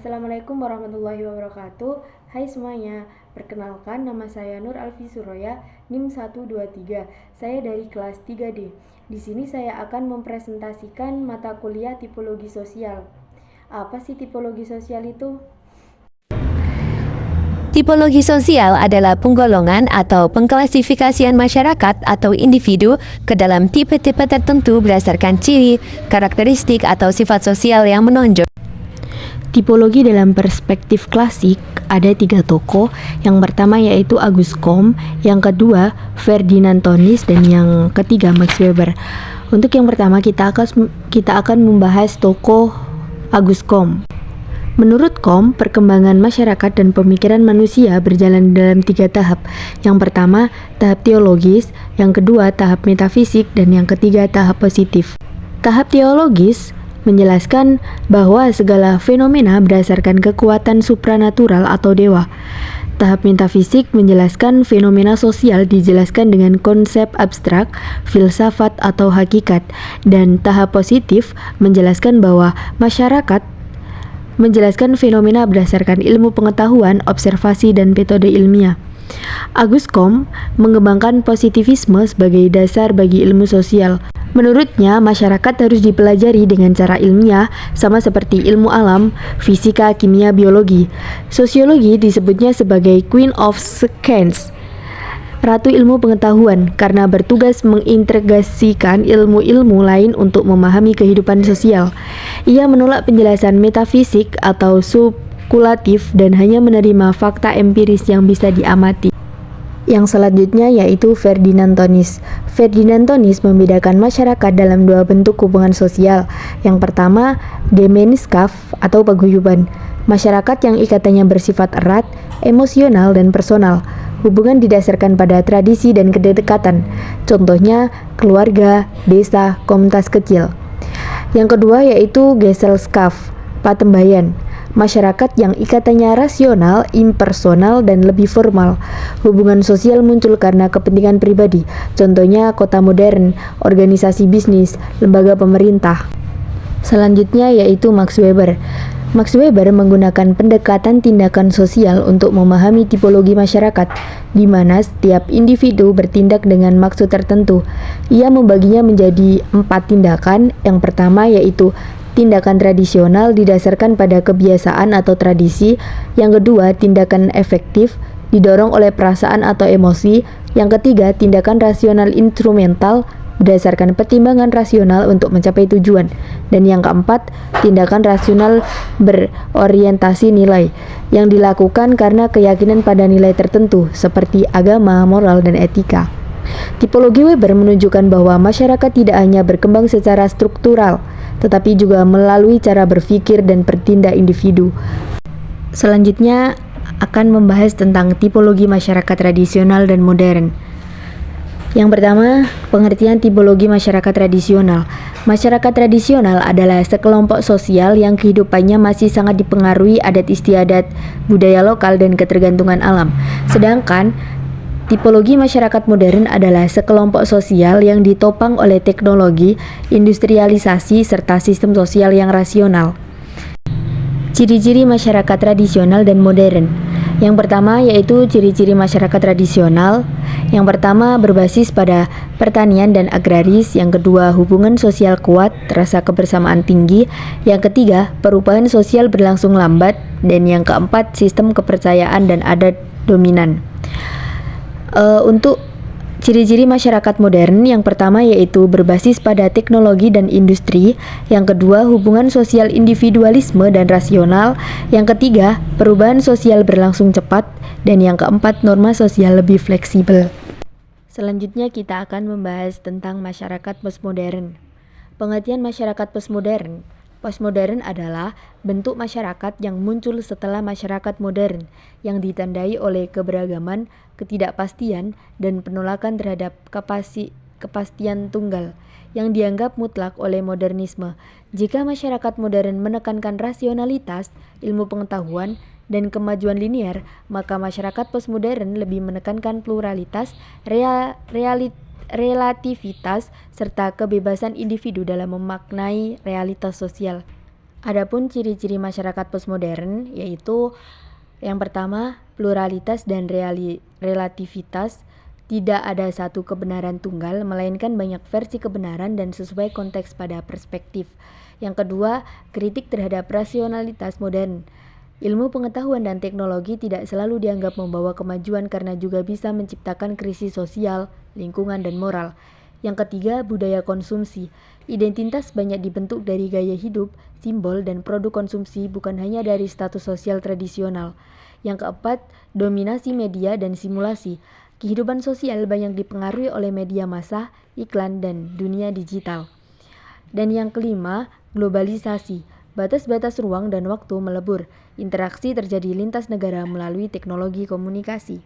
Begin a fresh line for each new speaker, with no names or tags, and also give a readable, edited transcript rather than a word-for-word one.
Assalamualaikum warahmatullahi wabarakatuh. Hai semuanya, perkenalkan nama saya Nur Alfi Suroya, NIM 123. Saya dari kelas 3D. Di sini saya akan mempresentasikan mata kuliah tipologi sosial. Apa sih tipologi sosial itu?
Tipologi sosial adalah penggolongan atau pengklasifikasian masyarakat atau individu ke dalam tipe-tipe tertentu berdasarkan ciri, karakteristik atau sifat sosial yang menonjol.
Tipologi dalam perspektif klasik ada 3 tokoh. Yang pertama yaitu Auguste Comte, yang kedua Ferdinand Tönnies, dan yang ketiga Max Weber. Untuk yang pertama kita akan membahas tokoh Auguste Comte. Menurut Comte, perkembangan masyarakat dan pemikiran manusia berjalan dalam 3 tahap. Yang pertama, tahap teologis, yang kedua, tahap metafisik, dan yang ketiga, tahap positif. Tahap teologis menjelaskan bahwa segala fenomena berdasarkan kekuatan supranatural atau dewa. Tahap metafisik menjelaskan fenomena sosial dijelaskan dengan konsep abstrak, filsafat atau hakikat. Dan tahap positif menjelaskan bahwa masyarakat menjelaskan fenomena berdasarkan ilmu pengetahuan, observasi, dan metode ilmiah. Auguste Comte mengembangkan positivisme sebagai dasar bagi ilmu sosial. Menurutnya, masyarakat harus dipelajari dengan cara ilmiah, sama seperti ilmu alam, fisika, kimia, biologi. Sosiologi disebutnya sebagai Queen of Science, Ratu Ilmu Pengetahuan, karena bertugas mengintegrasikan ilmu-ilmu lain untuk memahami kehidupan sosial. Ia menolak penjelasan metafisik atau spekulatif dan hanya menerima fakta empiris yang bisa diamati. Yang selanjutnya yaitu Ferdinand Tönnies. Ferdinand Tönnies membedakan masyarakat dalam 2 bentuk hubungan sosial. Yang pertama, Gemeinschaft atau paguyuban. Masyarakat yang ikatannya bersifat erat, emosional, dan personal. Hubungan didasarkan pada tradisi dan kedekatan. Contohnya, keluarga, desa, komunitas kecil. Yang kedua yaitu Gesellschaft, patembayan. Masyarakat yang ikatannya rasional, impersonal, dan lebih formal. Hubungan sosial muncul karena kepentingan pribadi. Contohnya kota modern, organisasi bisnis, lembaga pemerintah. Selanjutnya yaitu Max Weber. Max Weber menggunakan pendekatan tindakan sosial untuk memahami tipologi masyarakat, di mana setiap individu bertindak dengan maksud tertentu. Ia membaginya menjadi 4 tindakan. Yang pertama yaitu tindakan tradisional didasarkan pada kebiasaan atau tradisi. Yang kedua, tindakan efektif didorong oleh perasaan atau emosi. Yang ketiga, tindakan rasional instrumental berdasarkan pertimbangan rasional untuk mencapai tujuan. Dan yang keempat, tindakan rasional berorientasi nilai, yang dilakukan karena keyakinan pada nilai tertentu seperti agama, moral, dan etika. Tipologi Weber menunjukkan bahwa masyarakat tidak hanya berkembang secara struktural, tetapi juga melalui cara berpikir dan bertindak individu. Selanjutnya akan membahas tentang tipologi masyarakat tradisional dan modern. Yang pertama, pengertian tipologi masyarakat tradisional. Masyarakat tradisional adalah sekelompok sosial yang kehidupannya masih sangat dipengaruhi adat istiadat, budaya lokal, dan ketergantungan alam. Sedangkan tipologi masyarakat modern adalah sekelompok sosial yang ditopang oleh teknologi, industrialisasi, serta sistem sosial yang rasional. Ciri-ciri masyarakat tradisional dan modern. Yang pertama yaitu ciri-ciri masyarakat tradisional. Yang pertama berbasis pada pertanian dan agraris. Yang kedua, hubungan sosial kuat, rasa kebersamaan tinggi. Yang ketiga, perubahan sosial berlangsung lambat. Dan yang keempat, sistem kepercayaan dan adat dominan. Untuk ciri-ciri masyarakat modern, yang pertama yaitu berbasis pada teknologi dan industri. Yang kedua, hubungan sosial individualisme dan rasional. Yang ketiga, perubahan sosial berlangsung cepat. Dan yang keempat, norma sosial lebih fleksibel. Selanjutnya kita akan membahas tentang masyarakat postmodern. Pengertian masyarakat postmodern. Postmodern adalah bentuk masyarakat yang muncul setelah masyarakat modern, yang ditandai oleh keberagaman, ketidakpastian, dan penolakan terhadap kepastian tunggal, yang dianggap mutlak oleh modernisme. Jika masyarakat modern menekankan rasionalitas, ilmu pengetahuan, dan kemajuan linear, maka masyarakat postmodern lebih menekankan pluralitas, relativitas, serta kebebasan individu dalam memaknai realitas sosial. Adapun ciri-ciri masyarakat postmodern yaitu yang pertama, pluralitas dan relativitas. Tidak ada satu kebenaran tunggal, melainkan banyak versi kebenaran dan sesuai konteks pada perspektif. Yang kedua, kritik terhadap rasionalitas modern. Ilmu pengetahuan dan teknologi tidak selalu dianggap membawa kemajuan karena juga bisa menciptakan krisis sosial, lingkungan, dan moral. Yang ketiga, budaya konsumsi. Identitas banyak dibentuk dari gaya hidup, simbol, dan produk konsumsi, bukan hanya dari status sosial tradisional. Yang keempat, dominasi media dan simulasi. Kehidupan sosial banyak dipengaruhi oleh media massa, iklan, dan dunia digital. Dan yang kelima, globalisasi. Batas-batas ruang dan waktu melebur. Interaksi terjadi lintas negara melalui teknologi komunikasi.